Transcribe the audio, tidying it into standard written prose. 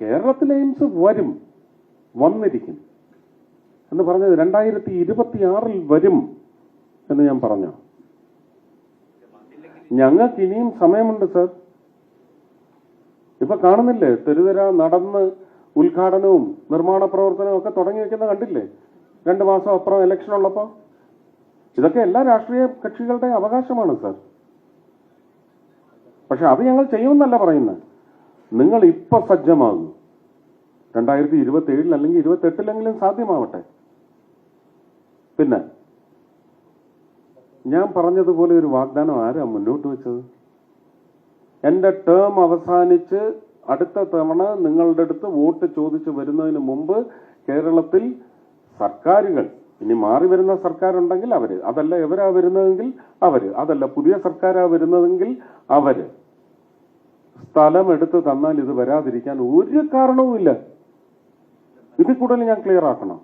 കേരളത്തിൽ എയിംസ് വന്നിരിക്കും എന്ന് പറഞ്ഞത് 2026 വരും എന്ന് ഞാൻ പറഞ്ഞു. ഞങ്ങൾക്ക് ഇനിയും സമയമുണ്ട് സർ. ഇപ്പൊ കാണുന്നില്ലേ, തെരുതെര നടന്ന് ഉദ്ഘാടനവും നിർമ്മാണ പ്രവർത്തനവും ഒക്കെ തുടങ്ങി വെക്കുന്ന കണ്ടില്ലേ? 2 മാസം അപ്പുറം ഇലക്ഷൻ ഉള്ളപ്പോ. ഇതൊക്കെ എല്ലാ രാഷ്ട്രീയ കക്ഷികളുടെ അവകാശമാണ് സർ. പക്ഷെ അത് ഞങ്ങൾ ചെയ്യുമെന്നല്ല പറയുന്നത്. നിങ്ങൾ ഇപ്പൊ സജ്ജമാകും. 2027 അല്ലെങ്കിൽ 28 സാധ്യമാവട്ടെ. പിന്നെ ഞാൻ പറഞ്ഞതുപോലെ ഒരു വാഗ്ദാനം ആരാ മുന്നോട്ട് വെച്ചത്? എന്റെ ടേം അവസാനിച്ച് അടുത്ത തവണ നിങ്ങളുടെ അടുത്ത് വോട്ട് ചോദിച്ചു വരുന്നതിന് മുമ്പ് കേരളത്തിൽ സർക്കാരുകൾ, ഇനി മാറി വരുന്ന സർക്കാരുണ്ടെങ്കിൽ അവര്, അതല്ല എവരാ വരുന്നതെങ്കിൽ അവര്, അതല്ല പുതിയ സർക്കാരാ വരുന്നതെങ്കിൽ അവര് സ്ഥലം എടുത്ത് തന്നാൽ ഇത് വരാതിരിക്കാൻ ഒരു കാരണവുമില്ല. ഇതിൽ കൂടുതൽ ഞാൻ ക്ലിയർ ആക്കണം.